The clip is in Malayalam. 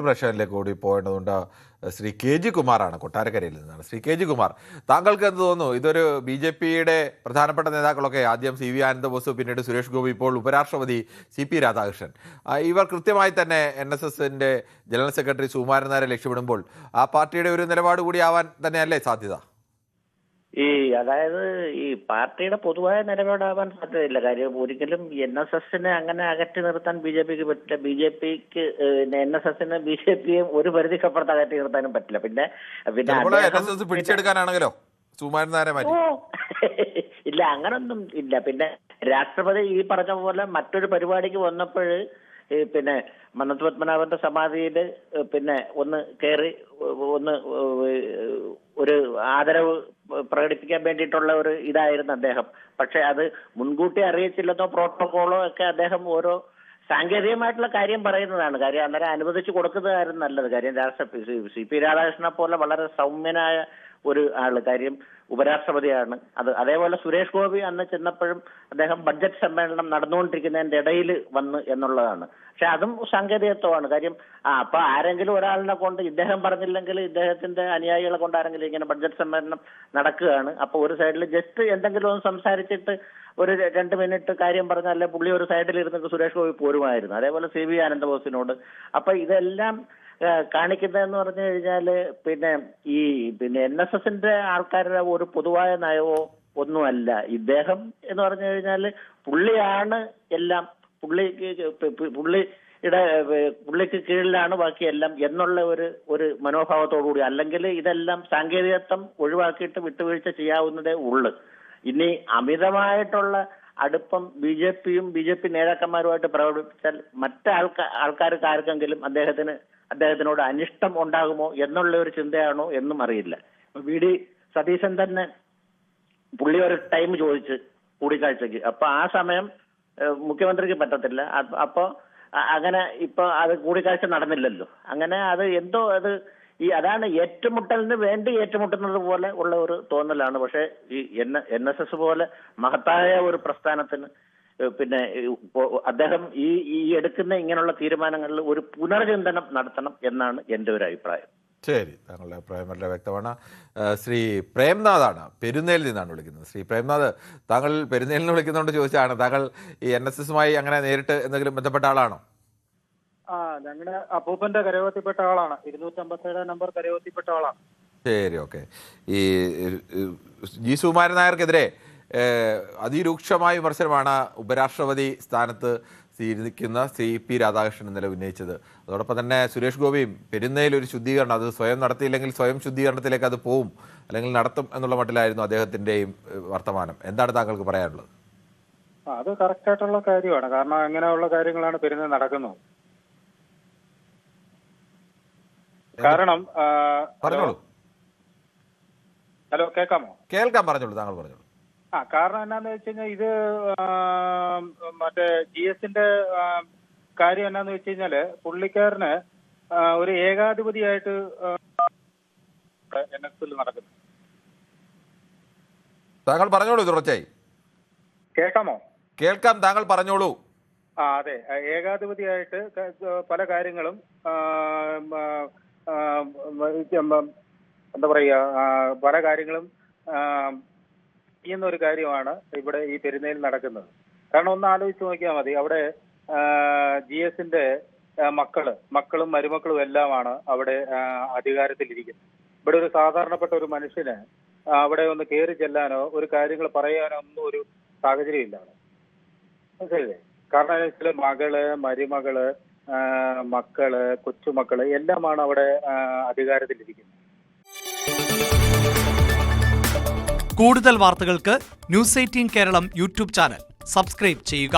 പ്രശ്നത്തിലേക്ക് കൂടി പോകേണ്ടതുണ്ട്. ശ്രീ കെ ജി കുമാറാണ്, കൊട്ടാരക്കരയിൽ നിന്നാണ്. ശ്രീ കെ ജി കുമാർ, താങ്കൾക്ക് എന്ത് തോന്നുന്നു? ഇതൊരു BJP-യുടെ പ്രധാനപ്പെട്ട നേതാക്കളൊക്കെ, ആദ്യം CV ആനന്ദബോസ്, പിന്നീട് സുരേഷ് ഗോപി, ഇപ്പോൾ ഉപരാഷ്ട്രപതി CP രാധാകൃഷ്ണൻ, ഇവർ കൃത്യമായി തന്നെ NSSന്റെ ജനറൽ സെക്രട്ടറി സുകുമാരൻ നായരെ ലക്ഷ്യമിടുമ്പോൾ ആ പാർട്ടിയുടെ ഒരു നിലപാട് കൂടി ആവാൻ തന്നെയല്ലേ സാധ്യത? അതായത് ഈ പാർട്ടിയുടെ പൊതുവായ നിലപാടാവാൻ സാധ്യതയില്ല. കാര്യം ഒരിക്കലും NSSനെ അങ്ങനെ അകറ്റി നിർത്താൻ BJP-ക്ക് പറ്റില്ല. BJP-ക്ക് NSSനെ BJP-യെ ഒരു പരിധിക്കപ്പുറത്ത് അകറ്റി നിർത്താനും പറ്റില്ല. പിന്നെ പിടിച്ചെടുക്കാനാണെങ്കിലോ സുകുമാരൻ നായരെ മാറ്റി ഇല്ല, അങ്ങനൊന്നും ഇല്ല. പിന്നെ രാഷ്ട്രപതി ഈ പറഞ്ഞ പോലെ മറ്റൊരു പരിപാടിക്ക് വന്നപ്പോൾ പിന്നെ മന്നത്ത് പത്മനാഭന്റെ സമാധിയിൽ പിന്നെ ഒന്ന് കയറി ഒന്ന് ഒരു ആദരവ് പ്രകടിപ്പിക്കാൻ വേണ്ടിയിട്ടുള്ള ഒരു ഇതായിരുന്നു അദ്ദേഹം. പക്ഷെ അത് മുൻകൂട്ടി അറിയിച്ചില്ലെന്നോ പ്രോട്ടോകോളോ ഒക്കെ അദ്ദേഹം ഓരോ സാങ്കേതികമായിട്ടുള്ള കാര്യം പറയുന്നതാണ്. കാര്യം അന്നേരം അനുവദിച്ചു കൊടുക്കുന്നതായിരുന്നു നല്ലത്. കാര്യം CP രാധാകൃഷ്ണനെ പോലെ വളരെ സൗമ്യനായ ഒരു ആള്, കാര്യം ഉപരാഷ്ട്രപതിയാണ്. അതേപോലെ സുരേഷ് ഗോപി അന്ന് ചെന്നപ്പോഴും അദ്ദേഹം ബഡ്ജറ്റ് സമ്മേളനം നടന്നുകൊണ്ടിരിക്കുന്നതിന്റെ ഇടയിൽ വന്ന് എന്നുള്ളതാണ്. പക്ഷെ അതും സാങ്കേതികത്വമാണ്. കാര്യം അപ്പൊ ആരെങ്കിലും ഒരാളിനെ കൊണ്ട്, ഇദ്ദേഹം പറഞ്ഞില്ലെങ്കിൽ ഇദ്ദേഹത്തിന്റെ അനുയായികളെ കൊണ്ട് ആരെങ്കിലും ഇങ്ങനെ ബഡ്ജറ്റ് സമ്മേളനം നടക്കുകയാണ്, അപ്പൊ ഒരു സൈഡിൽ ജസ്റ്റ് എന്തെങ്കിലും ഒന്ന് സംസാരിച്ചിട്ട് ഒരു 2 മിനിറ്റ് കാര്യം പറഞ്ഞാലേ പുള്ളി ഒരു സൈഡിൽ ഇരുന്നിട്ട് സുരേഷ് ഗോപി പോരുമായിരുന്നു. അതേപോലെ CV ആനന്ദബോസിനോട്. അപ്പൊ ഇതെല്ലാം കാണിക്കുന്നതെന്ന് പറഞ്ഞു കഴിഞ്ഞാല് പിന്നെ NSSന്റെ ആൾക്കാരുടെ ഒരു പൊതുവായ നയമോ ഒന്നുമല്ല. ഇദ്ദേഹം എന്ന് പറഞ്ഞു കഴിഞ്ഞാല് പുള്ളിയാണ് എല്ലാം, പുള്ളിക്ക് കീഴിലാണ് ബാക്കിയെല്ലാം എന്നുള്ള ഒരു മനോഭാവത്തോടുകൂടി, അല്ലെങ്കിൽ ഇതെല്ലാം സാങ്കേതികത്വം ഒഴിവാക്കിയിട്ട് വിട്ടുവീഴ്ച ചെയ്യാവുന്നതേ ഉള്ളു. ഇനി അമിതമായിട്ടുള്ള അടുപ്പം BJP-യും BJP നേതാക്കന്മാരുമായിട്ട് പ്രകടിപ്പിച്ചാൽ ആൾക്കാർക്ക് ആർക്കെങ്കിലും അദ്ദേഹത്തിനോട് അനിഷ്ടം ഉണ്ടാകുമോ എന്നുള്ള ഒരു ചിന്തയാണോ എന്നും അറിയില്ല. VD സതീശൻ തന്നെ പുള്ളി ഒരു ടൈം ചോദിച്ച് കൂടിക്കാഴ്ചക്ക്, അപ്പൊ ആ സമയം മുഖ്യമന്ത്രിക്ക് പറ്റത്തില്ല. അപ്പൊ അങ്ങനെ ഇപ്പൊ അത് കൂടിക്കാഴ്ച നടന്നില്ലല്ലോ. അങ്ങനെ അത് എന്തോ അതാണ് ഏറ്റുമുട്ടലിന് വേണ്ടി ഏറ്റുമുട്ടുന്നത് പോലെ ഉള്ള ഒരു തോന്നലാണ്. പക്ഷെ ഈ NSS പോലെ മഹത്തായ ഒരു പ്രസ്ഥാനത്തിന് പിന്നെ അദ്ദേഹം ഈ എടുക്കുന്ന ഇങ്ങനെയുള്ള തീരുമാനങ്ങളിൽ ഒരു പുനർചിന്തനം നടത്തണം എന്നാണ് എൻ്റെ ഒരു അഭിപ്രായം. ശരി, താങ്കളുടെ അഭിപ്രായം വളരെ വ്യക്തമാണ്. ശ്രീ പ്രേംനാഥാണ്, പെരുന്നേലിൽ നിന്നാണ് വിളിക്കുന്നത്. ശ്രീ പ്രേംനാഥ്, താങ്കൾ പെരുന്നേലിൽ നിന്ന് വിളിക്കുന്നതുകൊണ്ട് ചോദിച്ചാണ്, താങ്കൾ ഈ NSSുമായി അങ്ങനെ നേരിട്ട് എന്തെങ്കിലും ബന്ധപ്പെട്ട ആളാണോ? ഞങ്ങളുടെ അപ്പൂപ്പന്റെ കരയോത്തിപ്പെട്ട ആളാണ്. 257 നമ്പർ കരയോത്തിപ്പെട്ട ആളാണ്. ശരി, ഓക്കെ. ഈ G. സുകുമാരൻ നായർക്കെതിരെ അതിരൂക്ഷമായ വിമർശനമാണ് ഉപരാഷ്ട്രപതി സ്ഥാനത്ത് ഇരിക്കുന്ന CP രാധാകൃഷ്ണൻ ഇന്നലെ ഉന്നയിച്ചത്. അതോടൊപ്പം തന്നെ സുരേഷ് ഗോപിയും പെരുന്നയിൽ ഒരു ശുദ്ധീകരണം, അത് സ്വയം നടത്തിയില്ലെങ്കിൽ സ്വയം ശുദ്ധീകരണത്തിലേക്ക് അത് പോവും, അല്ലെങ്കിൽ നടത്തും എന്നുള്ള മട്ടിലായിരുന്നു അദ്ദേഹത്തിൻ്റെയും വർത്തമാനം. എന്താണ് താങ്കൾക്ക് പറയാനുള്ളത്? അത് കറക്റ്റായിട്ടുള്ള കാര്യമാണ്. കാരണം അങ്ങനെയുള്ള കാര്യങ്ങളാണ് പെരുന്നയിൽ നടക്കുന്നത്. കാരണം പറഞ്ഞോളൂ. ഹലോ, കേൾക്കാമോ? കേൾക്കാം, പറഞ്ഞോളൂ, താങ്കൾ പറഞ്ഞോളൂ. കാരണം എന്നാന്ന് വെച്ച് കഴിഞ്ഞാൽ ഇത് മറ്റേ GSന്റെ കാര്യം എന്നാന്ന് വെച്ച് കഴിഞ്ഞാല് പുള്ളിക്കാരന് ഒരു ഏകാധിപതിയായിട്ട് NSL നടക്കുന്നു. താങ്കൾ പറഞ്ഞോളൂ, തുടർച്ചയായി കേൾക്കാമോ? കേൾക്കാം, താങ്കൾ പറഞ്ഞോളൂ. അതെ, ഏകാധിപതിയായിട്ട് പല കാര്യങ്ങളും എന്താ പറയാ, പല കാര്യങ്ങളും ചെയ്യുന്ന ഒരു കാര്യമാണ് ഇവിടെ ഈ പെരുന്നയിൽ നടക്കുന്നത്. കാരണം ഒന്ന് ആലോചിച്ച് നോക്കിയാൽ മതി, അവിടെ GSന്റെ മക്കളും മരുമക്കളും എല്ലാമാണ് അവിടെ അധികാരത്തിലിരിക്കുന്നത്. ഇവിടെ ഒരു സാധാരണപ്പെട്ട ഒരു മനുഷ്യന് അവിടെ ഒന്ന് കയറി ചെല്ലാനോ ഒരു കാര്യങ്ങൾ പറയാനോ ഒന്നും ഒരു സാഹചര്യം ഇല്ലാണ്. മനസ്സിലായില്ലേ? കാരണം ചില മകള്, മരുമകള്, മക്കള്, കൊച്ചുമക്കള് എല്ലാമാണ് അവിടെ അധികാരത്തിലിരിക്കുന്നത്. കൂടുതൽ വാർത്തകൾക്ക് News 18 Keralam YouTube channel subscribe ചെയ്യുക.